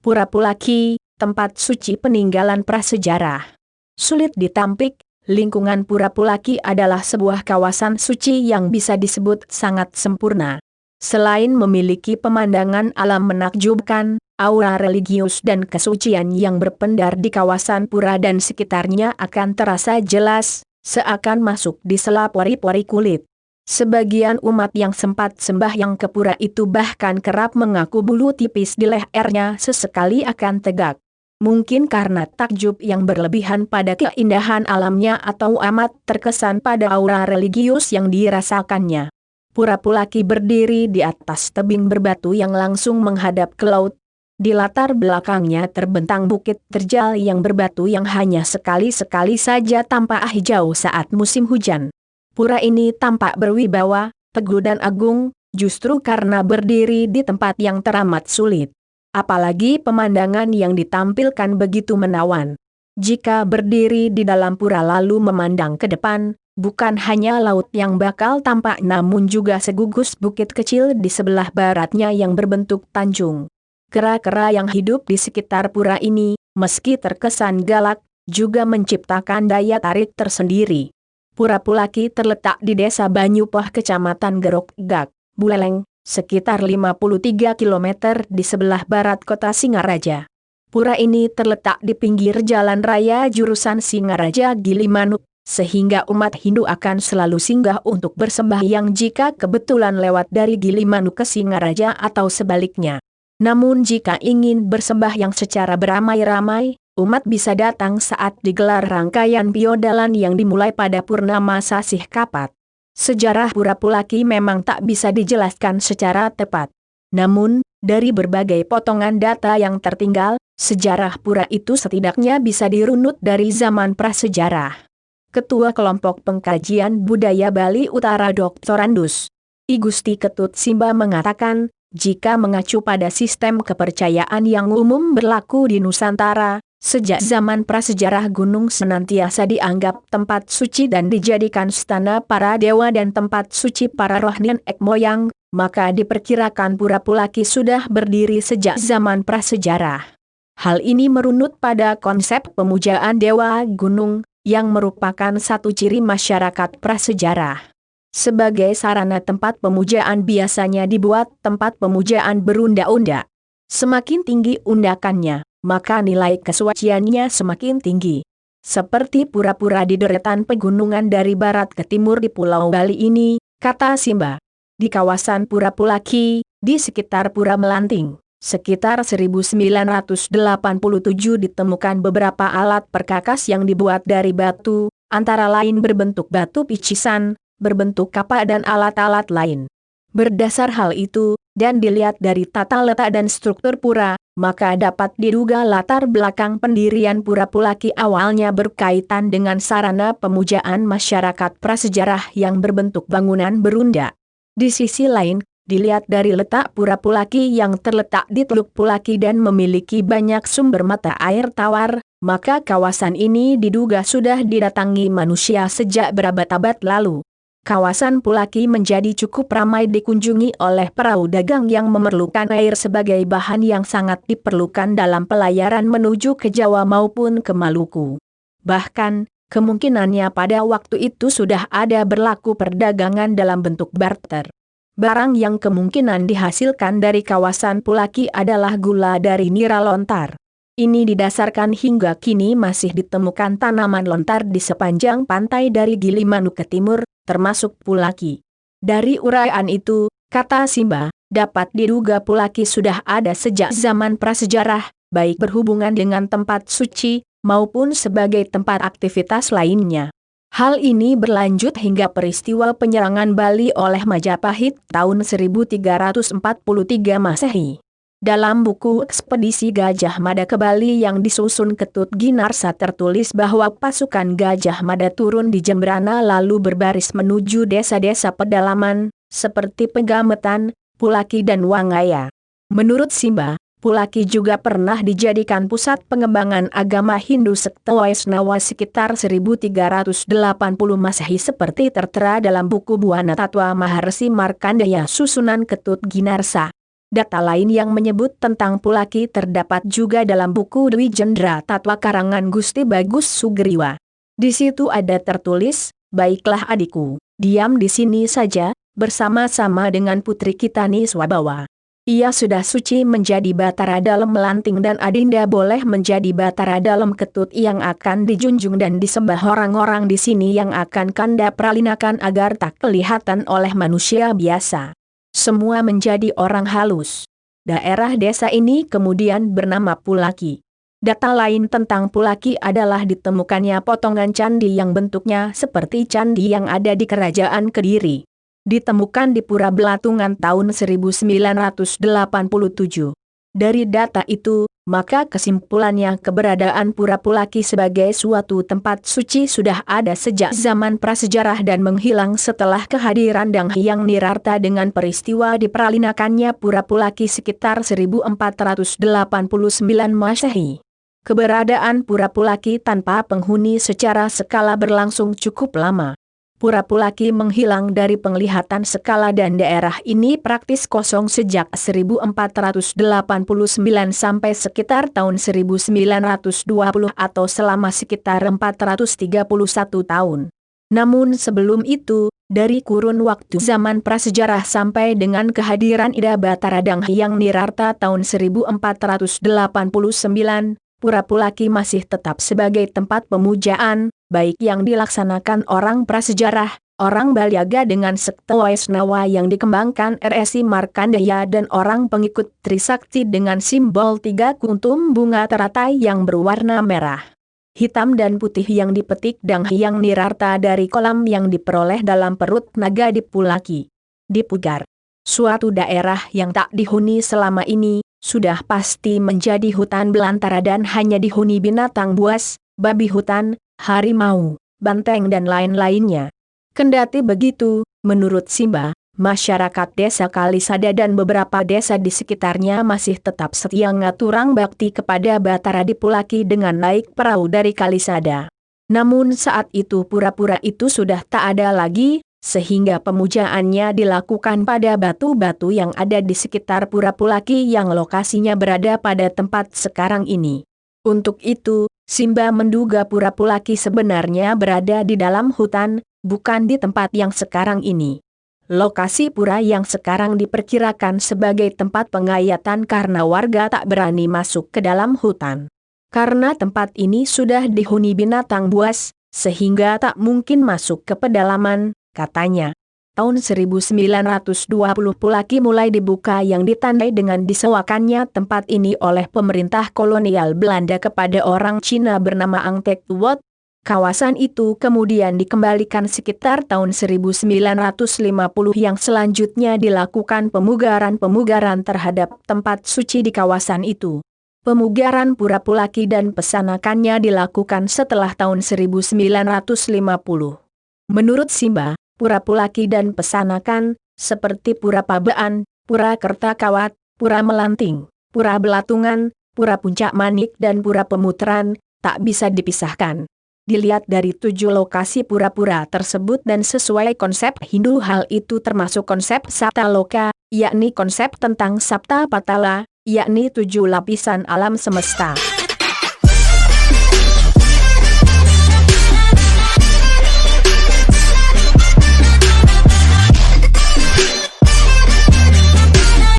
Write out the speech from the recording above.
Pura Pulaki, tempat suci peninggalan prasejarah. Sulit ditampik, lingkungan Pura Pulaki adalah sebuah kawasan suci yang bisa disebut sangat sempurna. Selain memiliki pemandangan alam menakjubkan, aura religius dan kesucian yang berpendar di kawasan pura dan sekitarnya akan terasa jelas, seakan masuk di sela pori-pori kulit. Sebagian umat yang sempat sembahyang ke pura itu bahkan kerap mengaku bulu tipis di lehernya sesekali akan tegak. Mungkin karena takjub yang berlebihan pada keindahan alamnya atau amat terkesan pada aura religius yang dirasakannya. Pura Pulaki berdiri di atas tebing berbatu yang langsung menghadap ke laut. Di latar belakangnya terbentang bukit terjal yang berbatu yang hanya sekali-sekali saja tampak hijau saat musim hujan. Pura ini tampak berwibawa, teguh dan agung, justru karena berdiri di tempat yang teramat sulit. Apalagi pemandangan yang ditampilkan begitu menawan. Jika berdiri di dalam pura lalu memandang ke depan, bukan hanya laut yang bakal tampak namun juga segugus bukit kecil di sebelah baratnya yang berbentuk tanjung. Kera-kera yang hidup di sekitar pura ini, meski terkesan galak, juga menciptakan daya tarik tersendiri. Pura Pulaki terletak di Desa Banyupoh Kecamatan Gerok Gak, Buleleng, sekitar 53 km di sebelah barat kota Singaraja. Pura ini terletak di pinggir jalan raya jurusan Singaraja Gilimanuk, sehingga umat Hindu akan selalu singgah untuk bersembahyang jika kebetulan lewat dari Gilimanuk ke Singaraja atau sebaliknya. Namun jika ingin bersembahyang secara beramai-ramai, umat bisa datang saat digelar rangkaian piodalan yang dimulai pada Purnama Sasih Kapat. Sejarah Pura Pulaki memang tak bisa dijelaskan secara tepat. Namun, dari berbagai potongan data yang tertinggal, sejarah pura itu setidaknya bisa dirunut dari zaman prasejarah. Ketua Kelompok Pengkajian Budaya Bali Utara Dr. Andus I Gusti Ketut Simba mengatakan, jika mengacu pada sistem kepercayaan yang umum berlaku di Nusantara, sejak zaman prasejarah gunung senantiasa dianggap tempat suci dan dijadikan stana para dewa dan tempat suci para roh nenek moyang, maka diperkirakan Pura Pulaki sudah berdiri sejak zaman prasejarah. Hal ini merunut pada konsep pemujaan dewa gunung, yang merupakan satu ciri masyarakat prasejarah. Sebagai sarana tempat pemujaan biasanya dibuat tempat pemujaan berunda-unda. Semakin tinggi undakannya, maka nilai kesuciannya semakin tinggi. Seperti pura-pura di deretan pegunungan dari barat ke timur di Pulau Bali ini, kata Simba. Di kawasan Pura Pulaki, di sekitar Pura Melanting, sekitar 1987 ditemukan beberapa alat perkakas yang dibuat dari batu, antara lain berbentuk batu picisan, berbentuk kapak dan alat-alat lain. Berdasar hal itu, dan dilihat dari tata letak dan struktur pura, maka dapat diduga latar belakang pendirian Pura Pulaki awalnya berkaitan dengan sarana pemujaan masyarakat prasejarah yang berbentuk bangunan berunda. Di sisi lain, dilihat dari letak Pura Pulaki yang terletak di Teluk Pulaki dan memiliki banyak sumber mata air tawar, maka kawasan ini diduga sudah didatangi manusia sejak berabad-abad lalu. Kawasan Pulaki menjadi cukup ramai dikunjungi oleh perahu dagang yang memerlukan air sebagai bahan yang sangat diperlukan dalam pelayaran menuju ke Jawa maupun ke Maluku. Bahkan, kemungkinannya pada waktu itu sudah ada berlaku perdagangan dalam bentuk barter. Barang yang kemungkinan dihasilkan dari kawasan Pulaki adalah gula dari nira lontar. Ini didasarkan hingga kini masih ditemukan tanaman lontar di sepanjang pantai dari Gilimanuk ke timur, termasuk Pulaki. Dari uraian itu, kata Simba, dapat diduga Pulaki sudah ada sejak zaman prasejarah, baik berhubungan dengan tempat suci, maupun sebagai tempat aktivitas lainnya. Hal ini berlanjut hingga peristiwa penyerangan Bali oleh Majapahit tahun 1343 Masehi. Dalam buku Ekspedisi Gajah Mada ke Bali yang disusun Ketut Ginarsa tertulis bahwa pasukan Gajah Mada turun di Jembrana lalu berbaris menuju desa-desa pedalaman, seperti Pegametan, Pulaki dan Wangaya. Menurut Simba, Pulaki juga pernah dijadikan pusat pengembangan agama Hindu sekte Waisnawa sekitar 1380 Masehi seperti tertera dalam buku Buana Tatwa Maharsi Markandeya susunan Ketut Ginarsa. Data lain yang menyebut tentang Pulaki terdapat juga dalam buku Dwi Jendra Tatwa karangan Gusti Bagus Sugriwa. Di situ ada tertulis, "Baiklah adikku, diam di sini saja, bersama-sama dengan putri kita Niswabawa. Ia sudah suci menjadi Batara Dalam Melanting dan Adinda boleh menjadi Batara Dalam Ketut yang akan dijunjung dan disembah orang-orang di sini yang akan Kanda pralinakan agar tak kelihatan oleh manusia biasa." Semua menjadi orang halus. Daerah desa ini kemudian bernama Pulaki. Data lain tentang Pulaki adalah ditemukannya potongan candi yang bentuknya seperti candi yang ada di Kerajaan Kediri. Ditemukan di Pura Belatungan tahun 1987. Dari data itu, maka kesimpulannya keberadaan Pura Pulaki sebagai suatu tempat suci sudah ada sejak zaman prasejarah dan menghilang setelah kehadiran Dang Hyang Nirarta dengan peristiwa diperalinakannya Pura Pulaki sekitar 1489 Masehi. Keberadaan Pura Pulaki tanpa penghuni secara skala berlangsung cukup lama. Pura Pulaki menghilang dari penglihatan skala dan daerah ini praktis kosong sejak 1489 sampai sekitar tahun 1920 atau selama sekitar 431 tahun. Namun sebelum itu, dari kurun waktu zaman prasejarah sampai dengan kehadiran Ida Batara Dang Hyang Nirarta tahun 1489, Pura Pulaki masih tetap sebagai tempat pemujaan, baik yang dilaksanakan orang prasejarah, orang Balyaga dengan sekte Waisnawa yang dikembangkan RSI Markandeya dan orang pengikut Trisakti dengan simbol 3 kuntum bunga teratai yang berwarna merah, hitam dan putih yang dipetik Dang Hyang Nirarta dari kolam yang diperoleh dalam perut naga di Pulaki. Di Pugar, suatu daerah yang tak dihuni selama ini, sudah pasti menjadi hutan belantara dan hanya dihuni binatang buas, babi hutan, harimau, banteng dan lain-lainnya. Kendati begitu, menurut Simba, masyarakat desa Kalisada dan beberapa desa di sekitarnya masih tetap setia ngaturang bakti kepada Batara di Pulaki dengan naik perahu dari Kalisada. Namun saat itu pura-pura itu sudah tak ada lagi, sehingga pemujaannya dilakukan pada batu-batu yang ada di sekitar Pura Pulaki yang lokasinya berada pada tempat sekarang ini. Untuk itu, Simba menduga Pura Pulaki sebenarnya berada di dalam hutan, bukan di tempat yang sekarang ini. Lokasi pura yang sekarang diperkirakan sebagai tempat pengayatan karena warga tak berani masuk ke dalam hutan. Karena tempat ini sudah dihuni binatang buas, sehingga tak mungkin masuk ke pedalaman, katanya. Tahun 1920 Pulaki mulai dibuka yang ditandai dengan disewakannya tempat ini oleh pemerintah kolonial Belanda kepada orang Cina bernama Ang Tek Tuot. Kawasan itu kemudian dikembalikan sekitar tahun 1950 yang selanjutnya dilakukan pemugaran-pemugaran terhadap tempat suci di kawasan itu. Pemugaran Pura Pulaki dan pesanakannya dilakukan setelah tahun 1950. Menurut Simba, Pura Pulaki dan pesanakan, seperti Pura Pabaan, Pura Kertakawat, Pura Melanting, Pura Belatungan, Pura Puncak Manik dan Pura Pemutaran, tak bisa dipisahkan. Dilihat dari 7 lokasi pura-pura tersebut dan sesuai konsep Hindu hal itu termasuk konsep Sapta Loka, yakni konsep tentang Sapta Patala, yakni 7 lapisan alam semesta.